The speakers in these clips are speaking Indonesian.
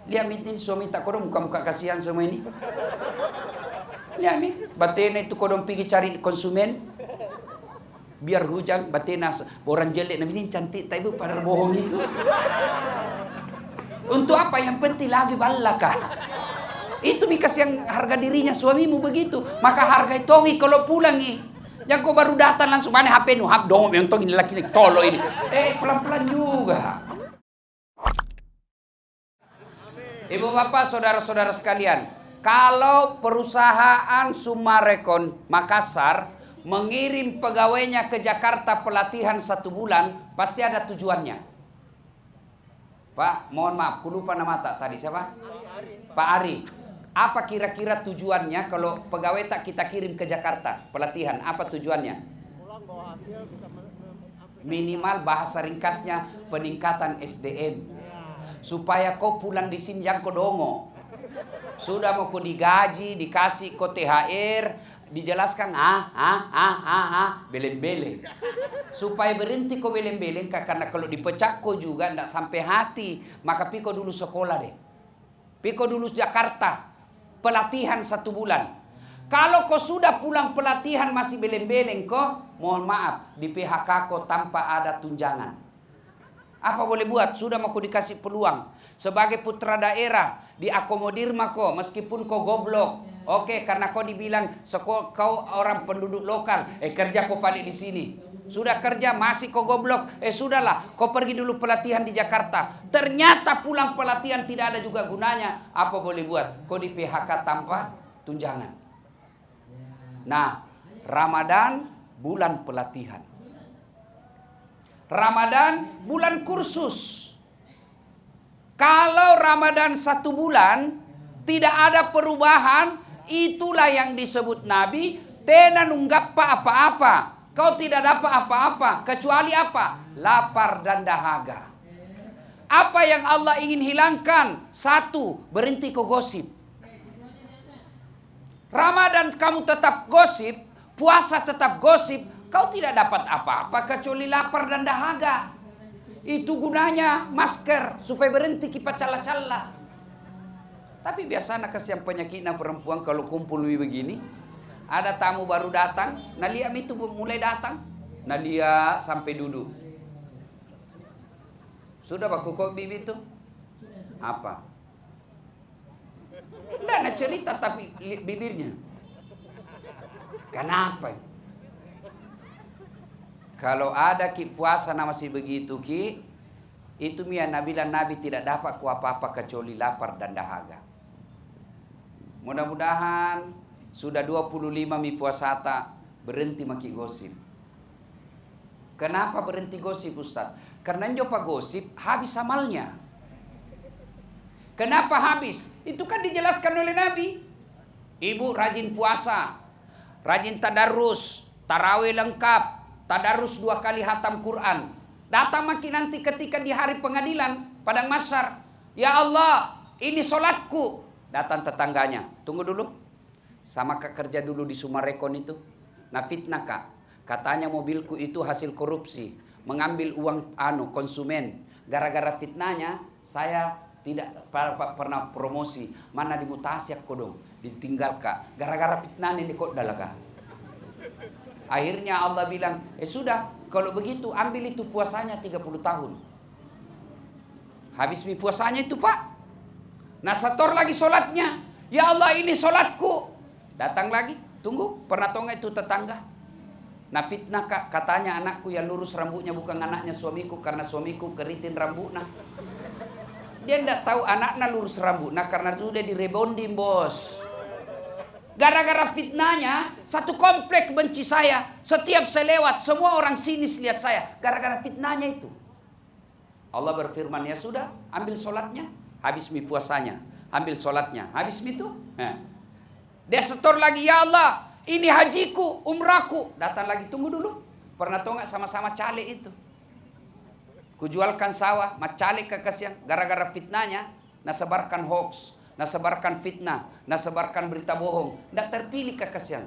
Lihat ini suami tak kodong muka-muka kasihan semua ini. Lihat nih, batena itu kodong pergi cari konsumen. Biar hujan, batena orang jelek, nah ini cantik, tak ibu pada bohong itu. Untuk apa? Yang penting lagi balakah. Itu bikas yang harga dirinya suamimu begitu. Maka harga itu kalau pulang nih. Yang kau baru datang langsung mana HP nu hap dong yang tong ini laki tolo ini. Pelan-pelan juga. Ibu bapak saudara-saudara sekalian, kalau perusahaan Sumarekon Makassar mengirim pegawainya ke Jakarta pelatihan 1 bulan, pasti ada tujuannya. Pak, mohon maaf, aku lupa nama tadi siapa? Pak Ari. Apa kira-kira tujuannya kalau pegawai tak kita kirim ke Jakarta pelatihan? Apa tujuannya? Minimal bahasa ringkasnya peningkatan SDM. Supaya kau pulang di sini yang kau dongo. Sudah mau kau digaji, dikasih kau THR, dijelaskan beleng-beleng. Supaya berhenti kau beleng-beleng, karena kalau dipecat kau juga tidak sampai hati. Maka piko dulu sekolah deh. Piko dulu Jakarta. Pelatihan 1 bulan. Kalau kau sudah pulang pelatihan masih beleng-beleng kau, mohon maaf, di PHK kau tanpa ada tunjangan. Apa boleh buat? Sudah mau kau dikasih peluang. Sebagai putra daerah, diakomodir kau meskipun kau goblok. Oke, karena kau dibilang kau orang penduduk lokal, kerja kau paling di sini. Sudah kerja masih kau goblok. Sudahlah, kau pergi dulu pelatihan di Jakarta. Ternyata pulang pelatihan tidak ada juga gunanya. Apa boleh buat? Kau di PHK tanpa tunjangan. Nah, Ramadan bulan pelatihan. Ramadan bulan kursus. Kalau Ramadan 1 bulan tidak ada perubahan, itulah yang disebut Nabi tena nunggappa apa-apa. Kau tidak dapat apa-apa kecuali apa? Lapar dan dahaga. Apa yang Allah ingin hilangkan? 1, berhenti kau gosip. Ramadan kamu tetap gosip, puasa tetap gosip, kau tidak dapat apa-apa kecuali lapar dan dahaga. Itu gunanya masker supaya berhenti kipas cala-cala. Tapi biasanya kasihan penyakitnya perempuan kalau kumpul begini. Ada tamu baru datang, Nalia itu mulai datang, Nalia sampai duduk. Sudah baku kok bibi itu? Apa? Tidak nak cerita tapi bibirnya. Kenapa? Kalau ada ki puasa masih begitu ki, itu Nabi tidak dapat ku apa-apa kecuali lapar dan dahaga. Mudah-mudahan sudah 25 mi puasa tak berhenti maki gosip. Kenapa berhenti gosip Ustaz? Karena njopa gosip habis amalnya. Kenapa habis? Itu kan dijelaskan oleh Nabi. Ibu rajin puasa, rajin tadarus, tarawih lengkap, tadarus 2 kali hatam Quran. Datang makin nanti ketika di hari pengadilan, padang mahsyar. Ya Allah, ini solatku. Datang tetangganya. Tunggu dulu. Sama kak kerja dulu di Sumarekon itu. Nah fitnah kak. Katanya mobilku itu hasil korupsi. Mengambil uang konsumen. Gara-gara fitnahnya saya tidak pernah promosi. Mana dimutasi aku dong. Ditinggal kak. Gara-gara fitnahnya ini kok dalah kak. Akhirnya Allah bilang. Sudah. Kalau begitu ambil itu puasanya 30 tahun. Habis puasanya itu pak. Nah setor lagi sholatnya. Ya Allah ini sholatku. Datang lagi, tunggu, pernah tahu nggak itu tetangga? Nah fitnah kak, katanya anakku yang lurus rambutnya bukan anaknya suamiku karena suamiku keriting rambutnya. Dia tidak tahu anaknya lurus rambutnya karena itu udah direbonding bos. Gara-gara fitnahnya, satu komplek benci saya. Setiap saya lewat, semua orang sinis lihat saya. Gara-gara fitnahnya itu. Allah berfirman, ya sudah, ambil sholatnya, habis puasanya. Ambil sholatnya, habis itu. Dia setor lagi, ya Allah, ini hajiku, umrahku. Datang lagi, tunggu dulu. Pernah tahu nggak sama-sama cale itu? Kujualkan sawah, macale ke kasihan. Gara-gara fitnahnya, nasebarkan hoax, nasebarkan fitnah, nasebarkan berita bohong. Nggak terpilih ke kasihan.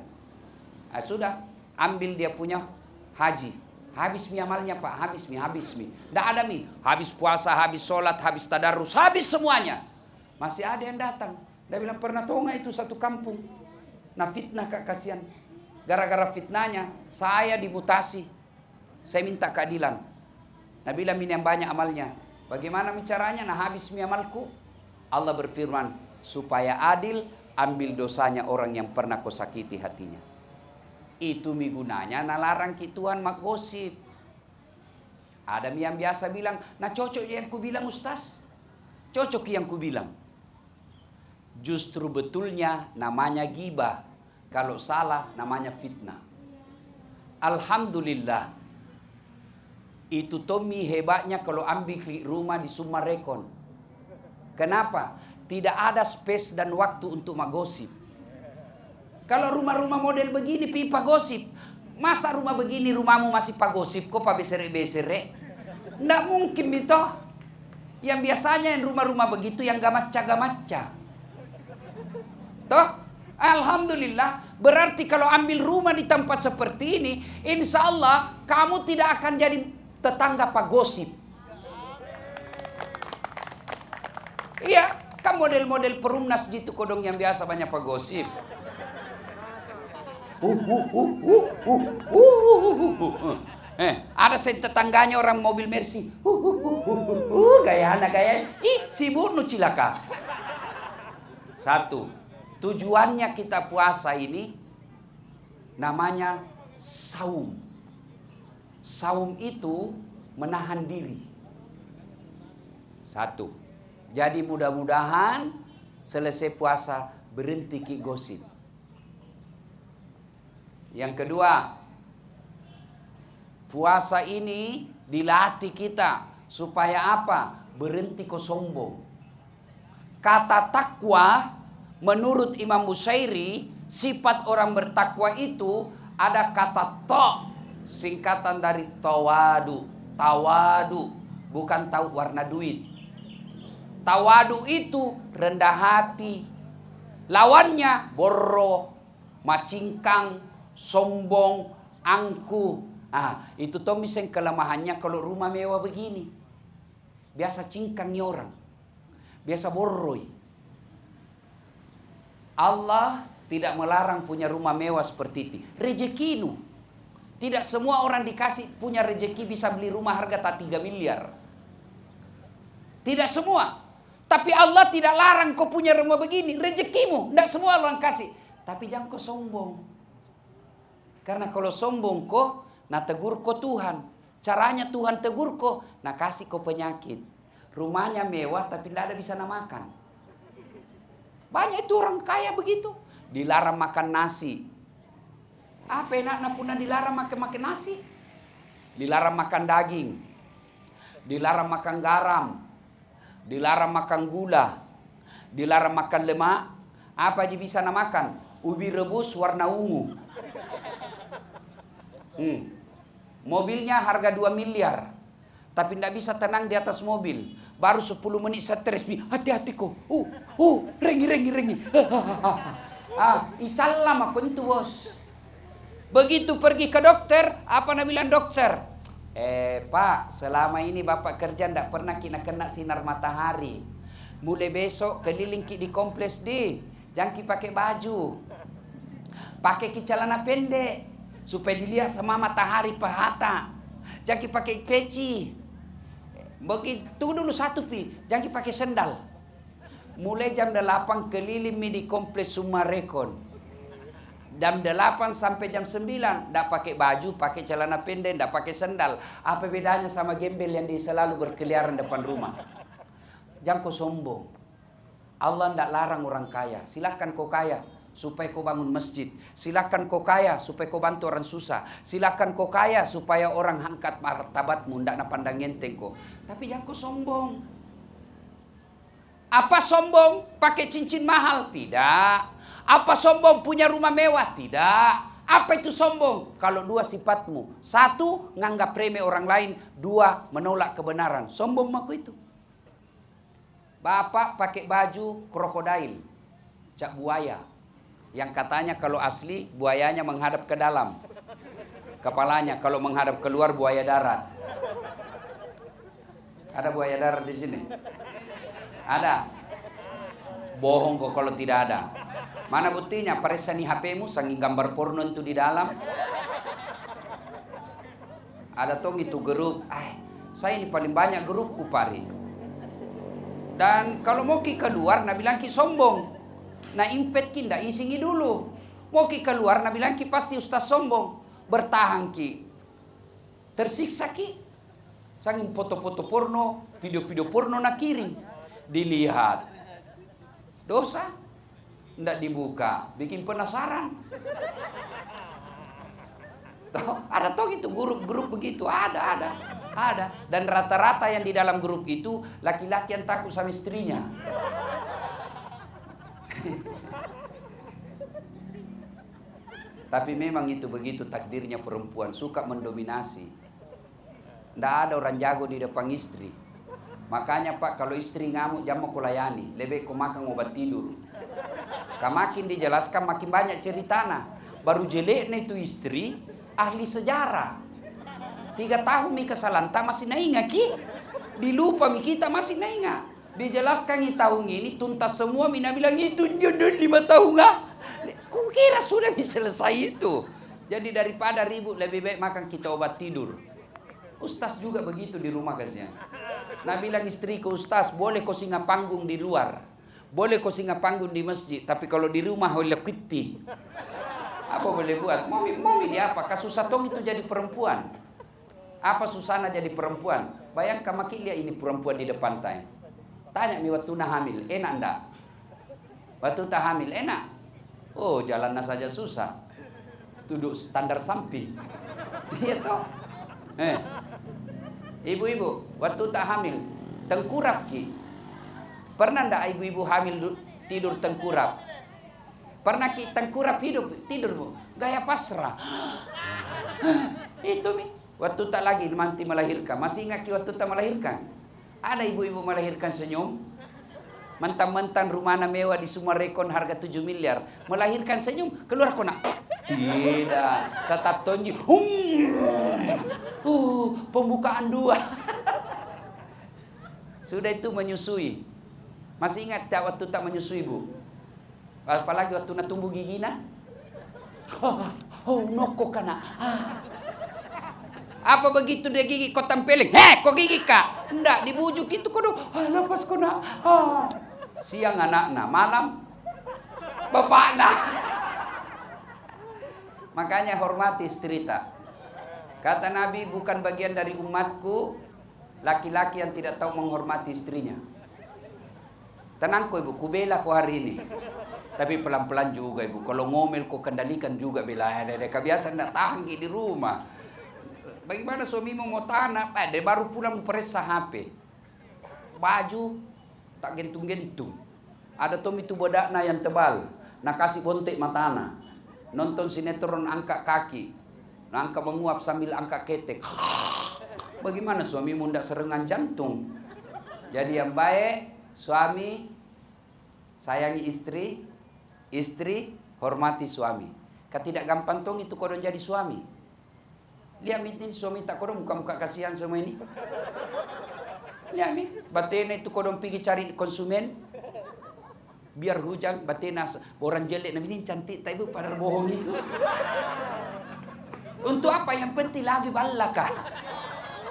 Sudah, ambil dia punya haji. Habis amalnya pak, habis mi. Nggak ada mi. Habis puasa, habis sholat, habis tadarus, habis semuanya. Masih ada yang datang. Dia bilang, pernah tahu nggak itu satu kampung? Nah fitnah Kak, kasihan. Gara-gara fitnahnya, saya dimutasi. Saya minta keadilan. Nah bilang ini yang banyak amalnya. Bagaimana caranya? Nah habis mi amalku. Allah berfirman, supaya adil, ambil dosanya orang yang pernah kau sakiti hatinya. Itu mi gunanya, nah larang ki Tuhan mak gosip. Ada yang biasa bilang, nah cocok yang ku bilang Ustaz. Cocok yang ku bilang. Justru betulnya namanya gibah. Kalau salah namanya fitnah. Alhamdulillah. Itu Tommy hebatnya kalau ambil rumah di Sumarekon. Kenapa? Tidak ada space dan waktu untuk magosip. Kalau rumah-rumah model begini pipa gosip. Masa rumah begini rumahmu masih pagosip kok pa besere-besere? Nggak mungkin itu. Yang biasanya yang rumah-rumah begitu yang gamaca-gamaca. Toh? Alhamdulillah. Berarti kalau ambil rumah di tempat seperti ini, insya Allah kamu tidak akan jadi tetangga pagosip. Iya, kan model-model perumnas gitu kodong yang biasa banyak pagosip. Ada saya tetangganya orang mobil Mercy. Gaya anak gaya. Si bunuh cilaka. Satu, tujuannya kita puasa ini namanya saum. Saum itu menahan diri. Satu. Jadi mudah-mudahan selesai puasa berhenti ki gosip. Yang kedua, puasa ini dilatih kita supaya apa? Berhenti kau sombong. Kata takwa menurut Imam Bushairi, sifat orang bertakwa itu ada kata to, singkatan dari tawadu. Tawadu bukan tahu warna duit. Tawadu itu rendah hati. Lawannya borro, macingkang, sombong, angku. Itu Tommy yang kelemahannya kalau rumah mewah begini. Biasa cingkangnya orang. Biasa borroi. Allah tidak melarang punya rumah mewah seperti itu. Rezekinu. Tidak semua orang dikasih punya rezeki bisa beli rumah harga tak 3 miliar. Tidak semua. Tapi Allah tidak larang kau punya rumah begini. Rezekimu. Tidak semua orang kasih. Tapi jangan kau sombong. Karena kalau sombong kau, nah tegur kau Tuhan. Caranya Tuhan tegur kau, nah kasih kau penyakit. Rumahnya mewah tapi tidak ada bisa makan. Banyak itu orang kaya begitu. Dilarang makan nasi. Apa enaknya pun dilarang makan nasi. Dilarang makan daging. Dilarang makan garam. Dilarang makan gula. Dilarang makan lemak. Apa aja bisa makan? Ubi rebus warna ungu. Mobilnya harga 2 miliar. Tapi tidak bisa tenang di atas mobil. Baru 10 menit stres. Hati-hati kok. Rengi. Icalam aku itu bos. Begitu pergi ke dokter. Apa nak bilang dokter? Pak, selama ini bapak kerja tidak pernah kena sinar matahari. Mulai besok keliling di kompleks di. Jangan pakai baju. Pakai celana pendek. Supaya dilihat sama matahari pahata. Jangan pakai peci. Begitu dulu satu pi. Jangan pakai sendal. Mulai jam 8 keliling di kompleks Sumarekon. Jam 8 sampai jam 9 tidak pakai baju, pakai celana pendek, tidak pakai sendal. Apa bedanya sama gembel yang selalu berkeliaran depan rumah? Jangan kau sombong. Allah tidak larang orang kaya. Silahkan kau kaya supaya kau bangun masjid. Silahkan kau kaya supaya kau bantu orang susah. Silahkan kau kaya supaya orang angkat martabatmu, tidak nak pandang enteng kau. Tapi jangan kau sombong. Apa sombong? Pakai cincin mahal? Tidak. Apa sombong punya rumah mewah? Tidak. Apa itu sombong? Kalau dua sifatmu. Satu, nganggap remeh orang lain. Dua, menolak kebenaran. Sombong aku itu. Bapak pakai baju krokodil. Cak buaya. Yang katanya kalau asli buayanya menghadap ke dalam. Kepalanya kalau menghadap keluar buaya darat. Ada buaya darat di sini? Ada. Bohong kok kalau tidak ada. Mana buktinya? Periksa nih HP-mu, sanging gambar porno itu di dalam. Ada tong itu grup. Saya ini paling banyak grupku pari. Dan kalau mau ki keluar, nak bilang ki sombong. Nah impet ki ndak isingi dulu. Mau ki keluar, nak bilang ki pasti ustaz sombong. Bertahan ki. Tersiksa ki. Sanging foto-foto porno, video-video porno nak kirim. Dilihat. Dosa. Ndak dibuka. Bikin penasaran. Ada toh gitu grup-grup begitu. Ada. Dan rata-rata yang di dalam grup itu laki-laki yang takut sama istrinya. Tapi memang itu begitu takdirnya perempuan, suka mendominasi. Nggak ada orang jago di depan istri. Makanya Pak, kalau istri ngamuk jangan mau layani, lebih kau makan obat tidur. Makin dijelaskan makin banyak ceritana. Baru jeleknya itu istri, ahli sejarah. 3 tahun mi kesalanta masih nainga ki. Dilupa mi kita masih nainga. Dijelaskan ini tahun ini tuntas semua, mina bilang itu jodoh 5 tahun nggak. Kukira sudah bisa selesai itu. Jadi daripada ribut lebih baik makan kita obat tidur. Ustaz juga begitu di rumah kasnya. Nah bilang istri ke ustaz, boleh kau singgah panggung di luar. Boleh kau singgah panggung di masjid. Tapi kalau di rumah oleh kuti. Apa boleh buat? Mau dia apa? Kasus satong itu jadi perempuan. Apa susahnya jadi perempuan? Bayangkan makin lihat ini perempuan di depan tay. Tanya mi waktu nak hamil, enak enggak? Waktu tak hamil enak? Oh jalannya saja susah. Duduk standar samping. Iya toh? Ibu-ibu, waktu tak hamil, tengkurap ki. Pernah enggak ibu-ibu hamil tidur tengkurap? Pernah ki tengkurap tidur bu? Gaya pasrah. Itu mi. Waktu tak lagi nanti melahirkan. Masih ingat waktu tak melahirkan? Ada ibu-ibu melahirkan senyum. Mentang-mentang rumahnya mewah di Sumarekon harga 7 miliar. Melahirkan senyum. Keluar kona. Tidak. Tetap tonji. Pembukaan 2. Sudah itu menyusui. Masih ingat tak waktu tak menyusui bu? Apalagi waktu nak tumbuh gigina. Noko kana. Apa begitu dia gigi kau tempelin? Kau gigi kak? Enggak, dibujuk itu kau dong. Lepas kau nak. Siang anaknya, malam bapaknya. Makanya hormati istri tak. Kata Nabi, bukan bagian dari umatku laki-laki yang tidak tahu menghormati istrinya. Tenang kau ibu, ku bela kau hari ini. Tapi pelan-pelan juga ibu. Kalau ngomel kau kendalikan juga bela. Kebiasaan tidak tahan di rumah. Bagaimana suamimu mau tanah? Dia baru pulang periksa HP. Baju tak gentung-gentung. Ada tom itu bodakna yang tebal. Nak kasih bontek matana. Nonton sinetron angkat kaki. Angkat menguap sambil angkat ketek. Bagaimana suamimu tidak serangan jantung? Jadi yang baik, suami sayangi istri, istri hormati suami. Tidak gampang tong itu kodon jadi suami. Lihat ini suami tak kodong muka-muka kasihan semua ini. Lihat nih, batena itu kodong pergi cari konsumen. Biar hujan, batena orang jelek namanya ini cantik, tapi padahal bohong itu. Untuk apa? Yang penting lagi balakah.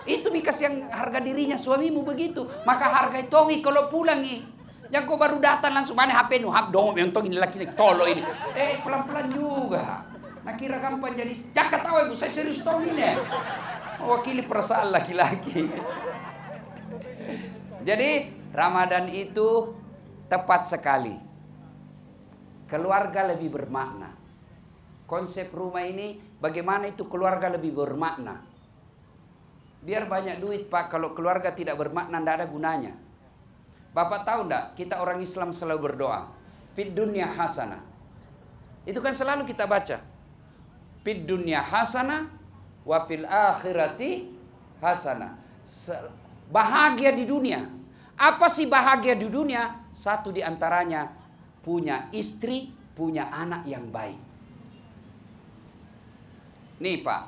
Itu nih yang harga dirinya suamimu begitu. Maka harga itu kalau pulang nih. Yang kau baru datang langsung mana HP nu hap dong yang tong ini laki tolo ini. Pelan-pelan juga. Nah kira gampang jadi, jangan tahu ibu, saya serius tong ini. Mewakili perasaan laki-laki. Jadi Ramadan itu tepat sekali. Keluarga lebih bermakna. Konsep rumah ini, bagaimana itu keluarga lebih bermakna. Biar banyak duit Pak, kalau keluarga tidak bermakna tidak ada gunanya. Bapak tahu enggak, kita orang Islam selalu berdoa. Fid dunya hasanah. Itu kan selalu kita baca. Fid dunya hasanah wa fil akhirati hasanah. Bahagia di dunia. Apa sih bahagia di dunia? Satu di antaranya punya istri, punya anak yang baik. Nih Pak,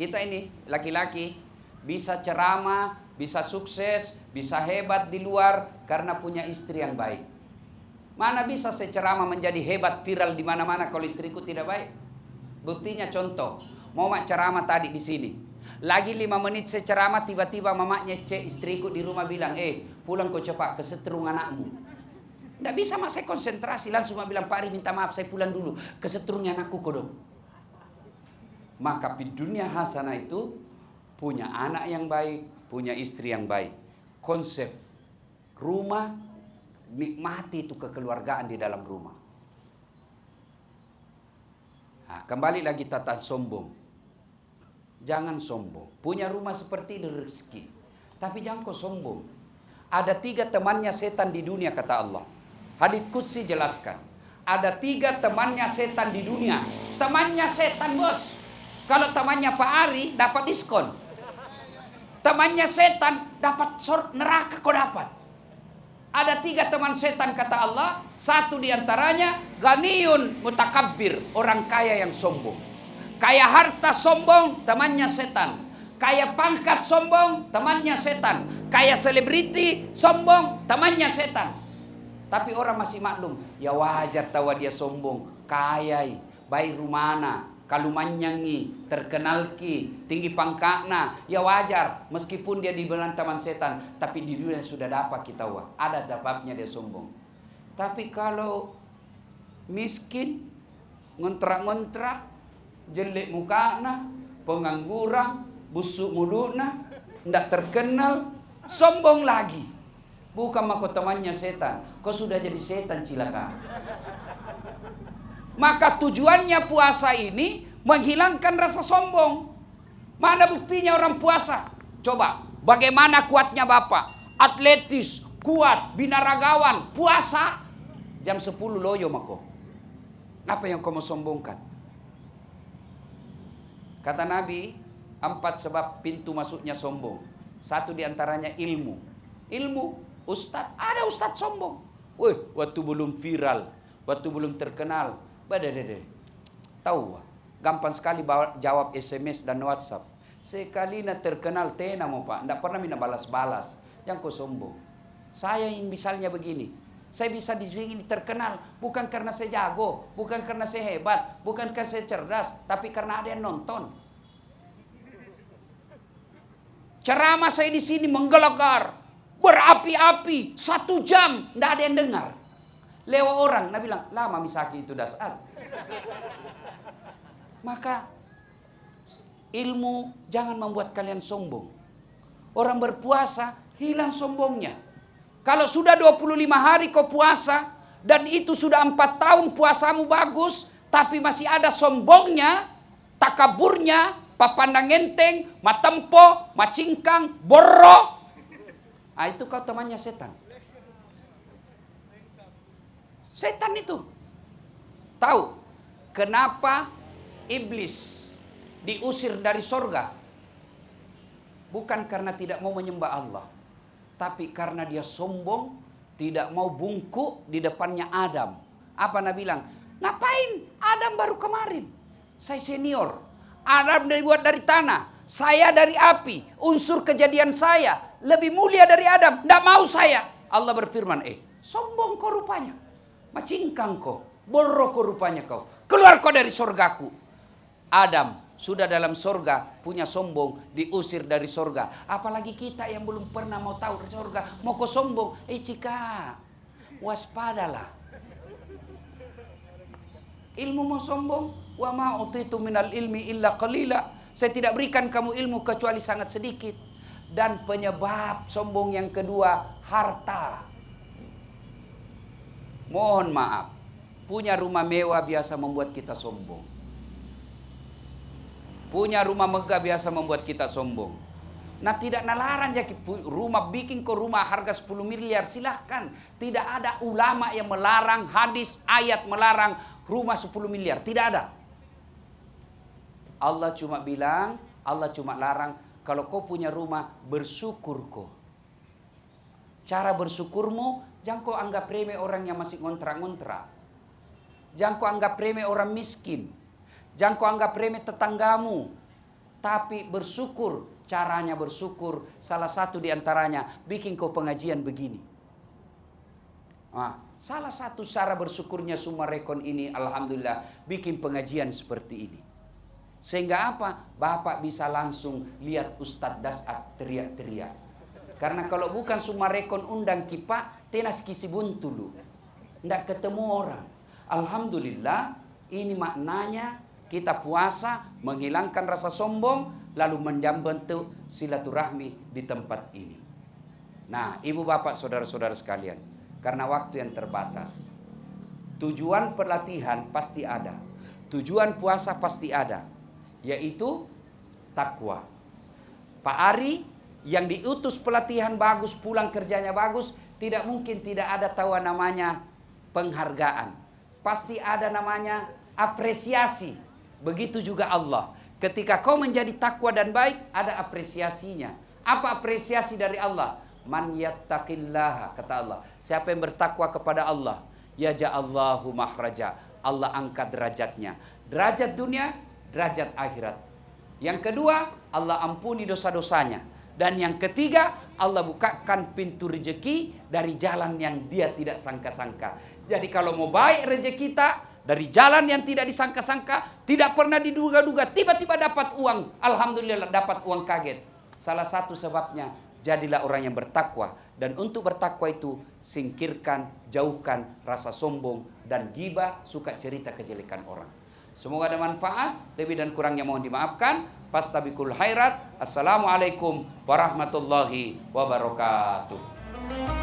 kita ini laki-laki bisa ceramah, bisa sukses, bisa hebat di luar karena punya istri yang baik. Mana bisa saya ceramah menjadi hebat viral di mana-mana kalau istriku tidak baik? Buktinya contoh, Muhammad ceramah tadi di sini. Lagi 5 menit saya ceramah, tiba-tiba mamaknya cek istriku di rumah bilang, pulang kau cepat, kesetrum anakmu. Tidak bisa mak saya konsentrasi, langsung mak bilang, Pak Ari minta maaf, saya pulang dulu, kesetrumnya anakku kodok. Maka di dunia hasanah itu punya anak yang baik, punya istri yang baik. Konsep rumah, nikmati itu kekeluargaan di dalam rumah. Nah, kembali lagi tata sombong. Jangan sombong. Punya rumah seperti ini rezeki. Tapi jangan kau sombong. Ada 3 temannya setan di dunia kata Allah. Hadits qudsi jelaskan. Ada 3 temannya setan di dunia. Temannya setan bos. Kalau temannya Pak Ari dapat diskon. Temannya setan dapat neraka kau dapat. Ada 3 teman setan kata Allah. 1 diantaranya ghaniyun mutakabbir. Orang kaya yang sombong. Kaya harta sombong, temannya setan. Kaya pangkat sombong, temannya setan. Kaya selebriti sombong, temannya setan. Tapi orang masih maklum. Ya wajar tahu dia sombong. Kaya, baik rumana, kalumanyangi, terkenal ki, tinggi pangkatna. Ya wajar, meskipun dia dibilang teman setan. Tapi di dunia sudah dapat kita tahu. Ada sebabnya dia sombong. Tapi kalau miskin, ngontrak-ngontrak, jelek mukana, pengangguran, busuk mulutna, ndak terkenal, sombong lagi. Bukan mako temannya setan, kau sudah jadi setan cilaka. Maka tujuannya puasa ini menghilangkan rasa sombong. Mana buktinya orang puasa? Coba, bagaimana kuatnya Bapak? Atletis, kuat, binaragawan, puasa. Jam 10 loyo mako. Apa yang kau mau sombongkan? Kata Nabi, 4 sebab pintu masuknya sombong. 1 diantaranya ilmu. Ilmu, ustadz, ada ustadz sombong. Wih, waktu belum viral, waktu belum terkenal. Badadede. Tahu, gampang sekali jawab SMS dan WhatsApp. Sekali na terkenal tena mo Pak, ndak pernah mina balas-balas. Yang kau sombong. Saya misalnya begini. Saya bisa di sini terkenal bukan karena saya jago, bukan karena saya hebat, bukan karena saya cerdas, tapi karena ada yang nonton. Ceramah saya di sini menggelegar, berapi-api, 1 jam, tidak ada yang dengar. Lewat orang, Nabi bilang, lama misaki itu dasar. Maka ilmu jangan membuat kalian sombong. Orang berpuasa hilang sombongnya. Kalau sudah 25 hari kau puasa, dan itu sudah 4 tahun puasamu bagus, tapi masih ada sombongnya, takaburnya, papandang enteng, matempo, macingkang, borok. Ah, itu kau temannya setan. Setan itu. Tahu kenapa iblis diusir dari sorga? Bukan karena tidak mau menyembah Allah. Tapi karena dia sombong, tidak mau bungkuk di depannya Adam. Apa Nabi bilang? Ngapain? Adam baru kemarin. Saya senior. Adam dibuat dari tanah. Saya dari api. Unsur kejadian saya lebih mulia dari Adam. Tidak mau saya. Allah berfirman, sombong kau rupanya. Macingkang kau. Borok kau rupanya kau. Keluar kau dari surgaku. Adam sudah dalam sorga, punya sombong, diusir dari sorga. Apalagi kita yang belum pernah mau tahu dari sorga, mau kau sombong. Cika, waspadalah. Ilmu mau sombong, wa ma utitu minal ilmi illa qalila. Saya tidak berikan kamu ilmu kecuali sangat sedikit. Dan penyebab sombong yang kedua, harta. Mohon maaf, punya rumah mewah biasa membuat kita sombong. Punya rumah megah biasa membuat kita sombong. Nah, tidak nalarang ya rumah, bikin ke rumah harga 10 miliar, silahkan. Tidak ada ulama yang melarang, hadis, ayat melarang rumah 10 miliar. Tidak ada. Allah cuma bilang, Allah cuma larang, kalau kau punya rumah, bersyukur kau. Cara bersyukurmu, jangan kau anggap remeh orang yang masih ngontrak-ngontrak. Jangan kau anggap remeh orang miskin. Jangan kau anggap remeh tetanggamu. Tapi bersyukur. Caranya bersyukur. Salah satu diantaranya bikin kau pengajian begini. Salah satu cara bersyukurnya Sumarekon ini, alhamdulillah, bikin pengajian seperti ini. Sehingga apa? Bapak bisa langsung lihat Ustadz Dasat teriak-teriak. Karena kalau bukan Sumarekon undang kipak, tenas kisi buntulu. Tidak ketemu orang. Alhamdulillah, ini maknanya kita puasa, menghilangkan rasa sombong, lalu membentuk silaturahmi di tempat ini. Nah, ibu bapak saudara-saudara sekalian, karena waktu yang terbatas, tujuan pelatihan pasti ada, tujuan puasa pasti ada, yaitu takwa. Pak Ari yang diutus pelatihan bagus, pulang kerjanya bagus, tidak mungkin tidak ada tahu namanya penghargaan. Pasti ada namanya apresiasi. Begitu juga Allah. Ketika kau menjadi takwa dan baik, ada apresiasinya. Apa apresiasi dari Allah? Man yattaqillaha, kata Allah. Siapa yang bertakwa kepada Allah, yaja'allahu makhraja. Allah angkat derajatnya. Derajat dunia, derajat akhirat. Yang kedua, Allah ampuni dosa-dosanya. Dan yang ketiga, Allah bukakan pintu rezeki dari jalan yang dia tidak sangka-sangka. Jadi kalau mau baik rezeki kita, dari jalan yang tidak disangka-sangka, tidak pernah diduga-duga, tiba-tiba dapat uang. Alhamdulillah dapat uang kaget. Salah satu sebabnya, jadilah orang yang bertakwa. Dan untuk bertakwa itu, singkirkan, jauhkan rasa sombong dan ghibah, suka cerita kejelekan orang. Semoga ada manfaat, lebih dan kurangnya mohon dimaafkan. Fastabiqul khairat. Assalamualaikum warahmatullahi wabarakatuh.